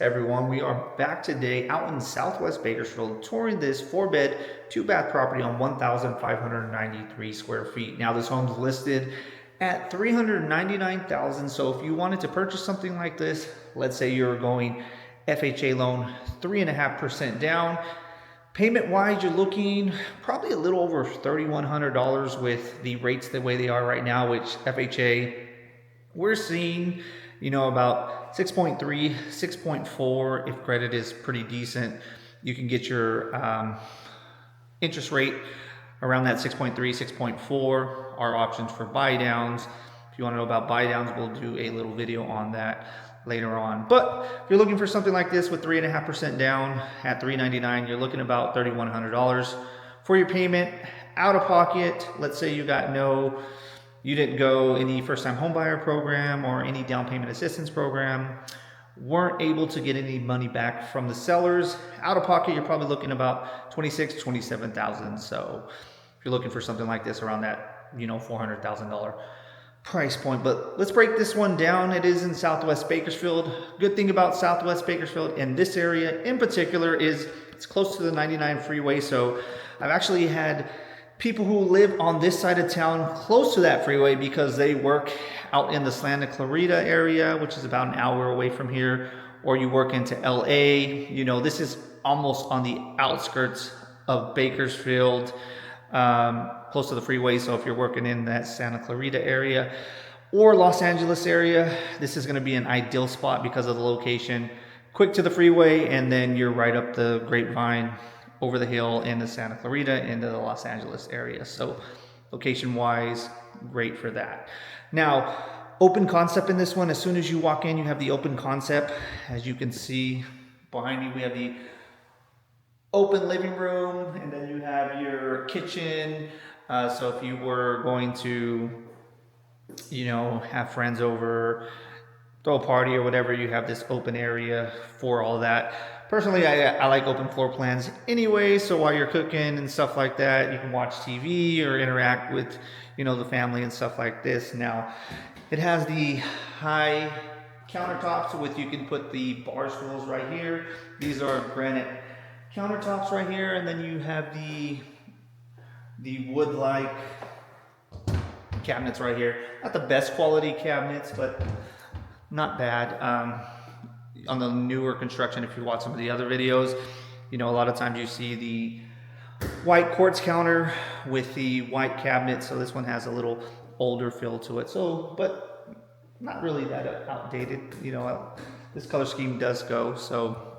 Everyone, we are back today out in Southwest Bakersfield touring this 4-bed, 2-bath property on 1,593 square feet. Now this home's listed at $399,000. So if you wanted to purchase something like this, let's say you're going FHA loan, 3.5% down. Payment wise, you're looking probably a little over $3,100 with the rates the way they are right now, which FHA we're seeing, about 6.3, 6.4. If credit is pretty decent, you can get your interest rate around that 6.3, 6.4. Our options for buy downs. If you want to know about buy downs, we'll do a little video on that later on. But if you're looking for something like this with 3.5% down at $399, you're looking about $3,100 for your payment out of pocket. Let's say you didn't go any first-time homebuyer program or any down payment assistance program, weren't able to get any money back from the sellers. Out of pocket, you're probably looking about $26,000, $27,000. So if you're looking for something like this around that, $400,000 price point. But let's break this one down. It is in Southwest Bakersfield. Good thing about Southwest Bakersfield and this area in particular is it's close to the 99 freeway. So I've actually had people who live on this side of town close to that freeway because they work out in the Santa Clarita area, which is about an hour away from here, or you work into LA. This is almost on the outskirts of Bakersfield, close to the freeway. So if you're working in that Santa Clarita area or Los Angeles area, this is going to be an ideal spot because of the location, quick to the freeway, and then you're right up the Grapevine over the hill into Santa Clarita into the Los Angeles area. So location wise, great for that. Now, open concept in this one. As soon as you walk in, you have the open concept. As you can see behind you, we have the open living room, and then you have your kitchen. So if you were going to, have friends over, throw a party or whatever, you have this open area for all that. Personally, I like open floor plans anyway, so while you're cooking and stuff like that, you can watch TV or interact with, the family and stuff like this. Now, it has the high countertops with you can put the bar stools right here. These are granite countertops right here, and then you have the wood-like cabinets right here. Not the best quality cabinets, but not bad. On the newer construction, if you watch some of the other videos, a lot of times you see the white quartz counter with the white cabinet. So this one has a little older feel to it. So, but not really that outdated. This color scheme does go. So,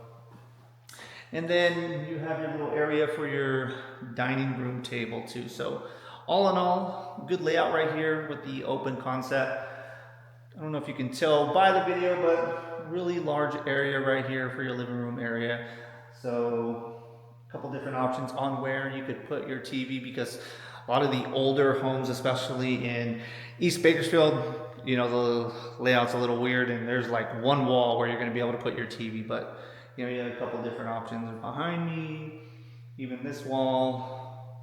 and then you have your little area for your dining room table too. So all in all, good layout right here with the open concept. I don't know if you can tell by the video, but really large area right here for your living room area. So a couple different options on where you could put your TV, because a lot of the older homes, especially in East Bakersfield, the layout's a little weird and there's like one wall where you're going to be able to put your TV, but you have a couple different options behind me, even this wall,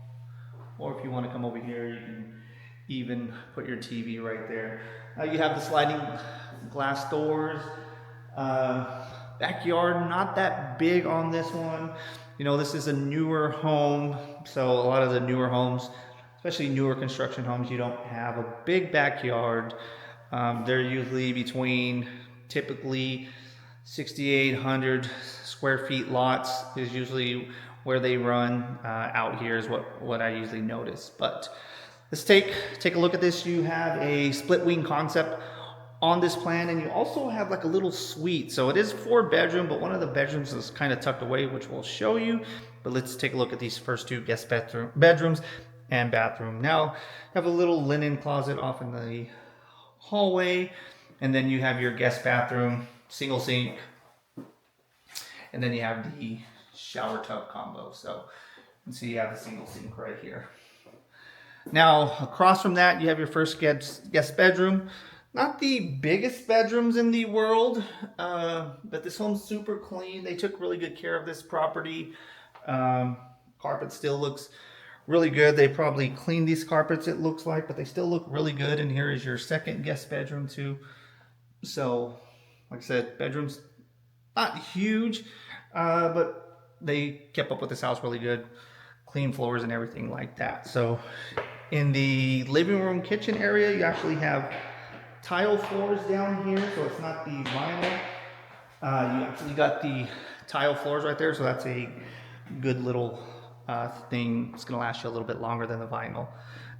or if you want to come over here, you can even put your TV right there. You have the sliding glass doors. Backyard, not that big on this one. This is a newer home, so a lot of the newer homes, especially newer construction homes, you don't have a big backyard. They're usually between typically 6,800 square feet lots is usually where they run. Out here is what I usually notice. But let's take a look at this. You have a split wing concept on this plan, and you also have like a little suite. So it is 4-bedroom, but one of the bedrooms is kind of tucked away, which we'll show you. But let's take a look at these first two guest bedrooms and bathroom. Now you have a little linen closet off in the hallway, and then you have your guest bathroom, single sink, and then you have the shower tub combo. So you can see you have the single sink right here. Now across from that, you have your first guest bedroom. Not the biggest bedrooms in the world, but this home's super clean. They took really good care of this property. Carpet still looks really good. They probably cleaned these carpets, it looks like, but they still look really good. And here is your second guest bedroom too. So, like I said, bedrooms Not huge, but they kept up with this house really good. Clean floors and everything like that. So in the living room kitchen area, you actually have tile floors down here, so it's not the vinyl. You actually got the tile floors right there, so that's a good little thing. It's gonna last you a little bit longer than the vinyl.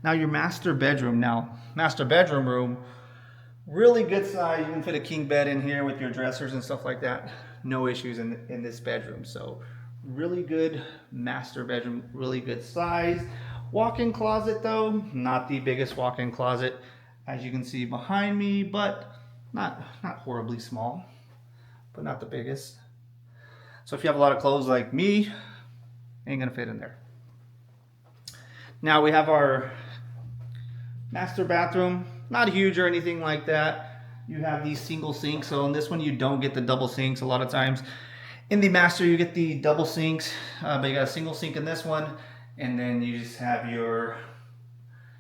Now your master bedroom. Now, master bedroom room, really good size. You can fit a king bed in here with your dressers and stuff like that. No issues in this bedroom. So really good master bedroom, really good size. Walk-in closet though, not the biggest walk-in closet as you can see behind me, but not horribly small, but not the biggest. So if you have a lot of clothes like me, ain't gonna fit in there. Now we have our master bathroom, not huge or anything like that. You have these single sinks, so in this one you don't get the double sinks. A lot of times in the master you get the double sinks, but you got a single sink in this one, and then you just have your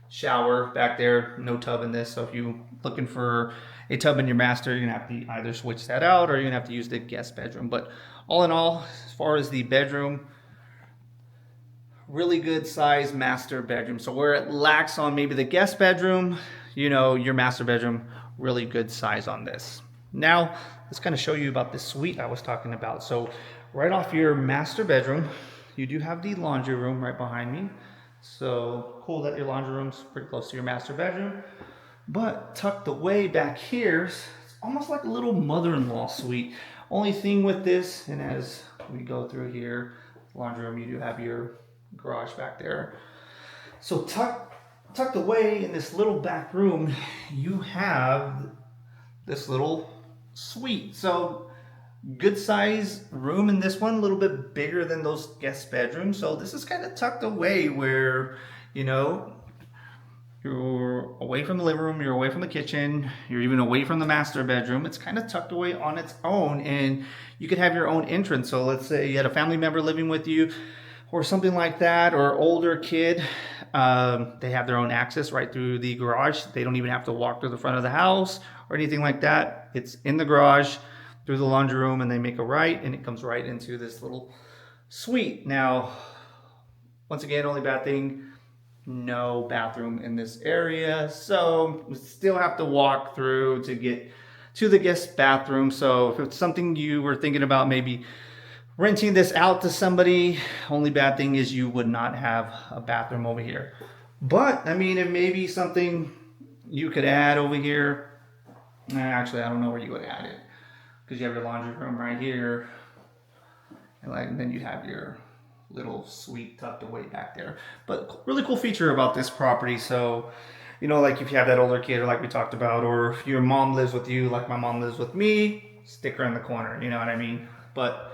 shower back there, no tub in this. So if you're looking for a tub in your master, you're gonna have to either switch that out or you're gonna have to use the guest bedroom. But all in all, as far as the bedroom, really good size master bedroom. So where it lacks on maybe the guest bedroom, you know, your master bedroom, really good size on this. Now, let's kind of show you about this suite I was talking about. So right off your master bedroom, you do have the laundry room right behind me. So cool that your laundry room's pretty close to your master bedroom. But tucked away back here, it's almost like a little mother-in-law suite. Only thing with this, and as we go through here, laundry room, you do have your garage back there. So tucked away in this little back room, you have this little suite. So good size room in this one, a little bit bigger than those guest bedrooms. So this is kind of tucked away where, you know, you're away from the living room, you're away from the kitchen, you're even away from the master bedroom. It's kind of tucked away on its own, and you could have your own entrance. So let's say you had a family member living with you or something like that, or older kid. They have their own access right through the garage. They don't even have to walk through the front of the house or anything like that. It's in the garage through the laundry room, and they make a right, and it comes right into this little suite. Now, once again, only bad thing, no bathroom in this area, so we still have to walk through to get to the guest bathroom. So if it's something you were thinking about maybe renting this out to somebody, only bad thing is you would not have a bathroom over here. But I mean, it may be something you could add over here. Actually, I don't know where you would add it, because you have your laundry room right here, and then you have your little suite tucked away back there. But really cool feature about this property. So, you know, like if you have that older kid, or like we talked about, or if your mom lives with you, like my mom lives with me, stick her in the corner, you know what I mean? But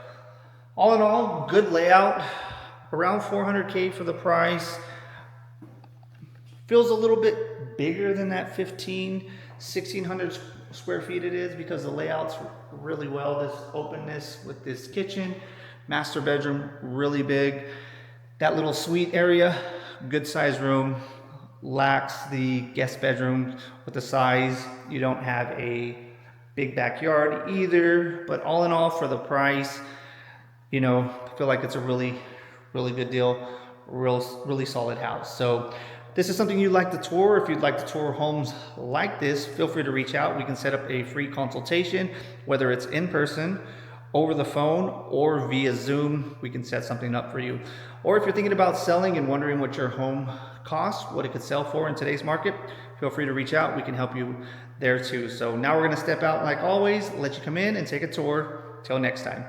all in all, good layout, around $400K for the price. Feels a little bit bigger than that 1,600 square feet it is, because the layout's really well. This openness with this kitchen, master bedroom, really big. That little suite area, good size room, lacks the guest bedroom with the size. You don't have a big backyard either, but all in all, for the price, you know, I feel like it's a really good deal, really solid house. So this is something you'd like to tour. If you'd like to tour homes like this, feel free to reach out. We can set up a free consultation, whether it's in person, over the phone, or via Zoom. We can set something up for you. Or if you're thinking about selling and wondering what your home costs, what it could sell for in today's market, feel free to reach out. We can help you there too. So now we're going to step out like always, let you come in and take a tour. Till next time.